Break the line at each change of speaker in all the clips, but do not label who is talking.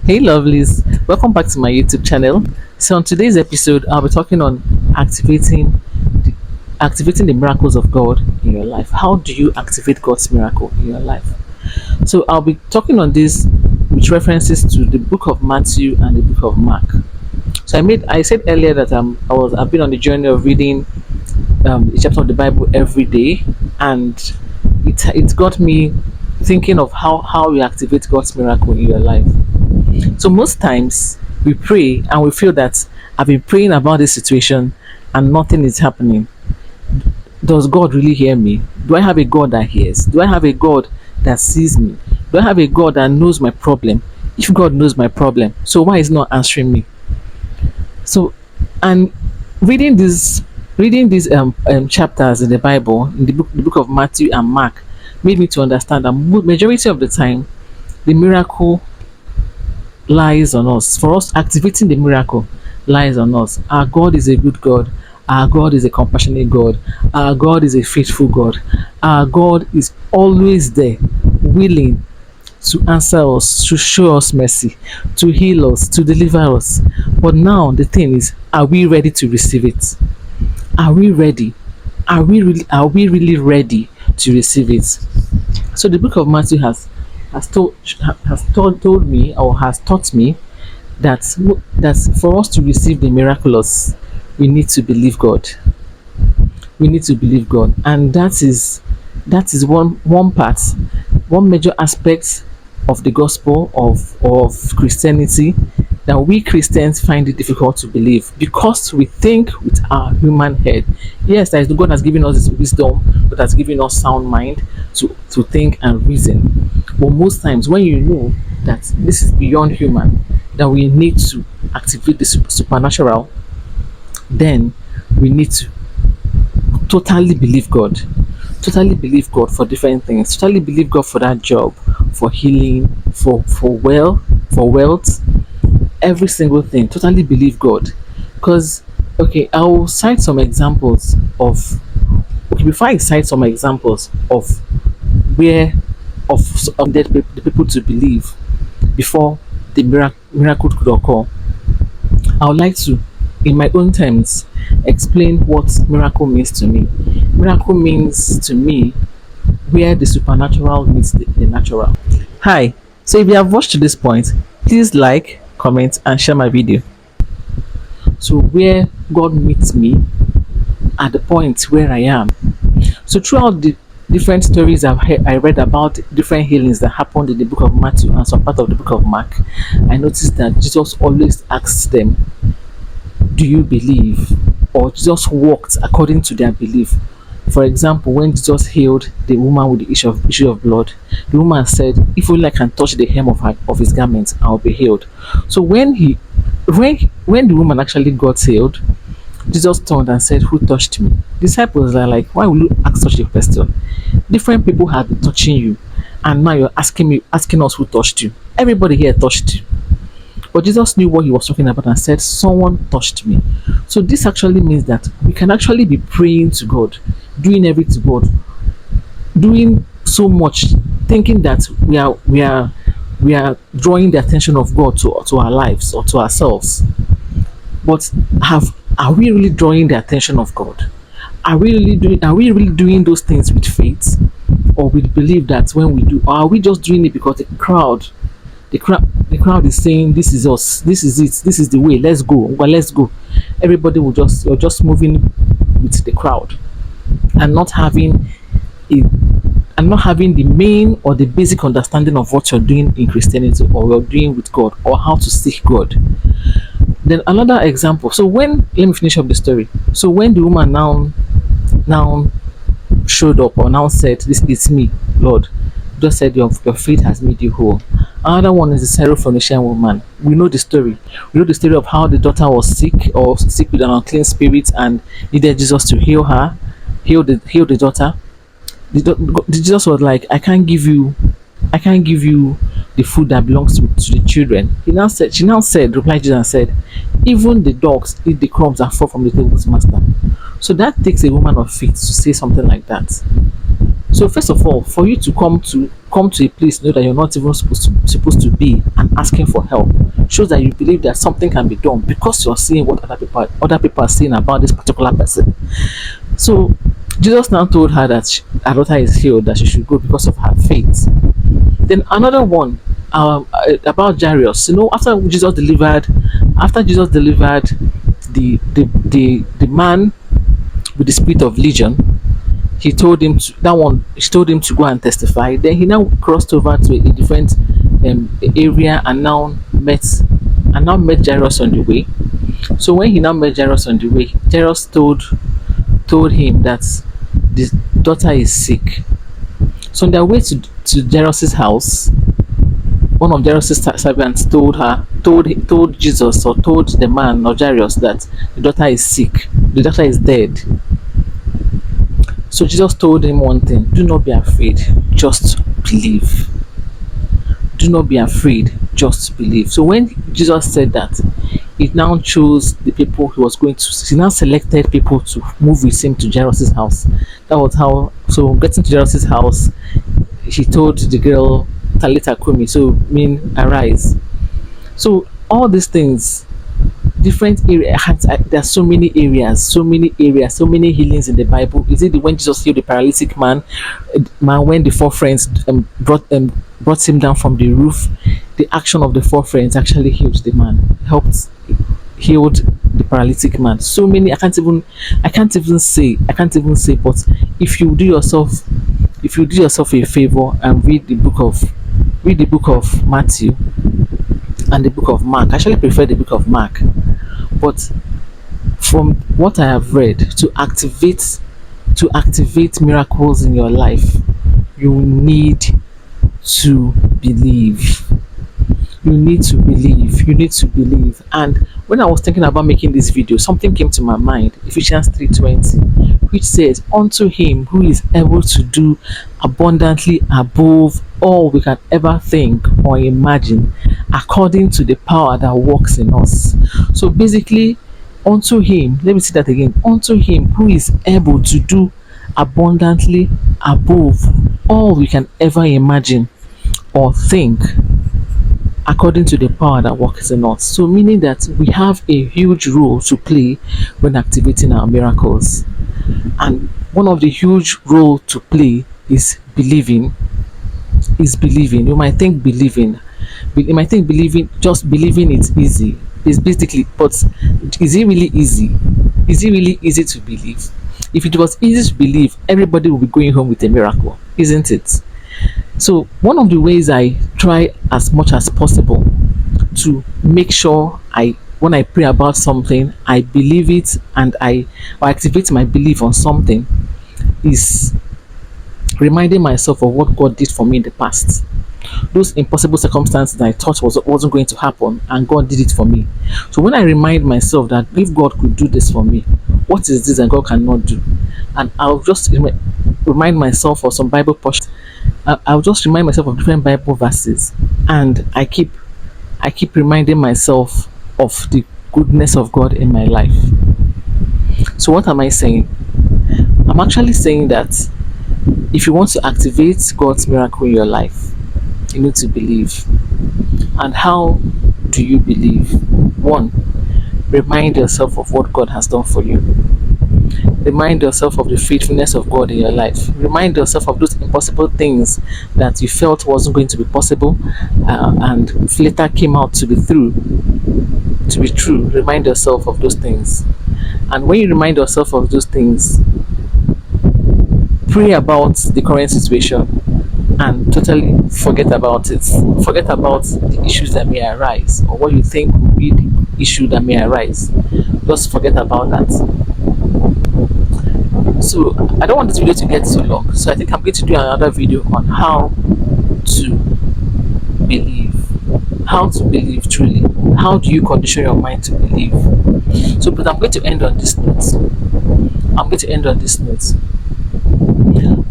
Hey lovelies, welcome back to my YouTube channel. So on today's episode, I'll be talking on activating the, activating the miracles of God in your life. How do you activate God's miracle in your life? So I'll be talking on this with references to the book of Matthew and the book of Mark. So I said earlier that I've been on the journey of reading a chapter of the Bible every day, and it got me thinking of how you activate God's miracle in your life. So most times we pray and we feel that I've been praying about this situation and nothing is happening. Does God really hear me? Do I have a God that hears? Do I have a God that sees me? Do I have a God that knows my problem? If God knows my problem, so why is he not answering me? So, and reading these chapters in the Bible, in the book of Matthew and Mark, made me to understand that majority of the time the miracle lies on us. For us, activating the miracle lies on us. Our God is a good God. Our God is a compassionate God. Our God is a faithful God. Our God is always there, willing to answer us, to show us mercy, to heal us, to deliver us. But now the thing is, are we ready to receive it? Are we ready? Are we really ready to receive it? So the book of Matthew has told me, or has taught me, that for us to receive the miraculous, we need to believe God. We need to believe God, and that is one part, one major aspect of the gospel of Christianity, that we Christians find it difficult to believe because we think with our human head. Yes, that is, God has given us this wisdom, but has given us sound mind to think and reason. But most times, when you know that this is beyond human, that we need to activate the supernatural, then we need to totally believe God. Totally believe God for different things. Totally believe God for that job, for healing, for wealth, every single thing. Totally believe God. Because okay, I'll cite some examples of okay, before I cite some examples of where of the people to believe before the miracle could occur. I would like to, in my own terms, explain what miracle means to me. Miracle means to me where the supernatural meets the natural. Hi, so if you have watched to this point, please like, comment, and share my video. So, where God meets me at the point where I am. So, throughout the different stories I read about different healings that happened in the book of Matthew and some part of the book of Mark, I noticed that Jesus always asks them, do you believe? Or Jesus walked according to their belief. For example, when Jesus healed the woman with the issue of blood, the woman said, if only I can touch the hem of his garment, I'll be healed. So when the woman actually got healed, Jesus turned and said, who touched me? Disciples are like, why will you ask such a question? Different people have been touching you, and now you're asking us who touched you. Everybody here touched you. But Jesus knew what he was talking about and said, someone touched me. So this actually means that we can actually be praying to God, doing everything to God, doing so much, thinking that we are drawing the attention of God to our lives or to ourselves. But are we really drawing the attention of God? Are we really doing those things with faith or with belief that when we do, or are we just doing it because the crowd is saying this is us, this is it, this is the way, let's go, well, let's go. Everybody will just, you're just moving with the crowd and not having a and not having the main or the basic understanding of what you're doing in Christianity or you're doing with God or how to seek God. Then another example. So when let me finish up the story. So when the woman now showed up or now said, this is me, Lord, just said your faith has made you whole. Another one is the Syrophoenician woman. We know the story. We know the story of how the daughter was sick with an unclean spirit and needed Jesus to heal the daughter. The Jesus was like, I can't give you the food that belongs to the children. She now said, replied Jesus and said, even the dogs eat the crumbs that fall from the table's master. So that takes a woman of faith to say something like that. So first of all, for you to come to a place, know that you're not even supposed to be, and asking for help, shows that you believe that something can be done because you're seeing what other people are saying about this particular person. So Jesus now told her that her daughter is healed, that she should go because of her faith. Then another one, about Jairus. After Jesus delivered the man with the spirit of legion, he told him to go and testify. Then he now crossed over to a different area, and now met Jairus on the way. So when he now met Jairus on the way, Jairus told him that the daughter is sick. So on their way to Jairus's house, one of Jairus's servants told Jesus, or told the man or Jairus, that the daughter is sick, the daughter is dead. So Jesus told him one thing: do not be afraid, just believe. Do not be afraid, just believe. So when Jesus said that, he now chose the people he now selected people to move with him to Jairus's house. That was how. So getting to Jairus's house, he told the girl, Talita Kumi, so mean arise. So all these things, different areas. There are so many healings in the Bible. Is it when Jesus healed the paralytic man when the four friends brought him down from the roof? The action of the four friends actually healed the man, healed the paralytic man. So many, I can't even say. But if you do yourself a favor and read the book of Matthew and the book of Mark. I actually prefer the book of Mark. But from what I have read, to activate miracles in your life, you need to believe. You need to believe. You need to believe. And when I was thinking about making this video, something came to my mind. Ephesians 3:20, which says, unto him who is able to do abundantly above all we can ever think or imagine, according to the power that works in us. So basically, unto him, let me say that again, unto him who is able to do abundantly above all we can ever imagine or think, according to the power that works in us. So meaning that we have a huge role to play when activating our miracles. And one of the huge role to play is believing. You might think just believing it's easy. It's basically, but is it really easy? Is it really easy to believe? If it was easy to believe, everybody would be going home with a miracle, isn't it? So one of the ways I try as much as possible to make sure when I pray about something, I believe it, and I activate my belief on something, is reminding myself of what God did for me in the past. Those impossible circumstances that I thought wasn't going to happen, and God did it for me. So when I remind myself that if God could do this for me, what is this that God cannot do? And I'll just remind myself of some Bible portions. I'll just remind myself of different Bible verses, and I keep reminding myself of the goodness of God in my life. So what am I saying? I'm actually saying that if you want to activate God's miracle in your life, you need to believe. And how do you believe? One, remind yourself of what God has done for you. Remind yourself of the faithfulness of God in your life. Remind yourself of those impossible things that you felt wasn't going to be possible, and later came out to be true. Remind yourself of those things. And when you remind yourself of those things, pray about the current situation and totally forget about it. Forget about the issues that may arise, or what you think will be the issue that may arise. Just forget about that. So I don't want this video to get too long, so I think I'm going to do another video on how to believe. How to believe truly. How do you condition your mind to believe? So, but I'm going to end on this note.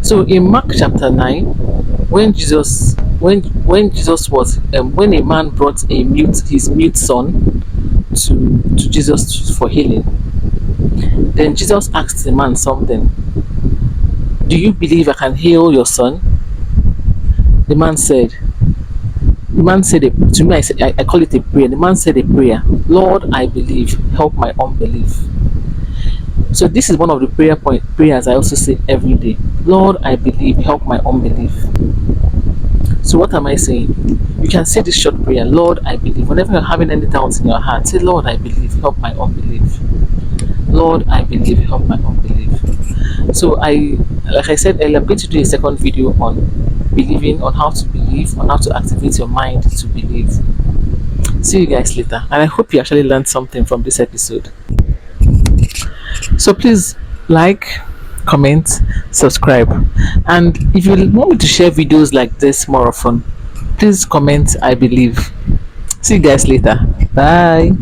So in Mark chapter 9, when a man brought his mute son to Jesus for healing, then Jesus asked the man something. Do you believe I can heal your son? The man said, to me, I call it a prayer. The man said a prayer, Lord, I believe, help my unbelief. So this is one of the prayers I also say every day. Lord, I believe, help my unbelief. So what am I saying? You can say this short prayer, Lord, I believe. Whenever you're having any doubts in your heart, say, Lord, I believe, help my unbelief. Lord, I believe, help my unbelief. So like I said earlier, I'm going to do a second video on believing, on how to believe, on how to activate your mind to believe. See you guys later, and I hope you actually learned something from this episode. So please like, comment, subscribe, and if you want me to share videos like this more often, please comment I believe. See you guys later. Bye.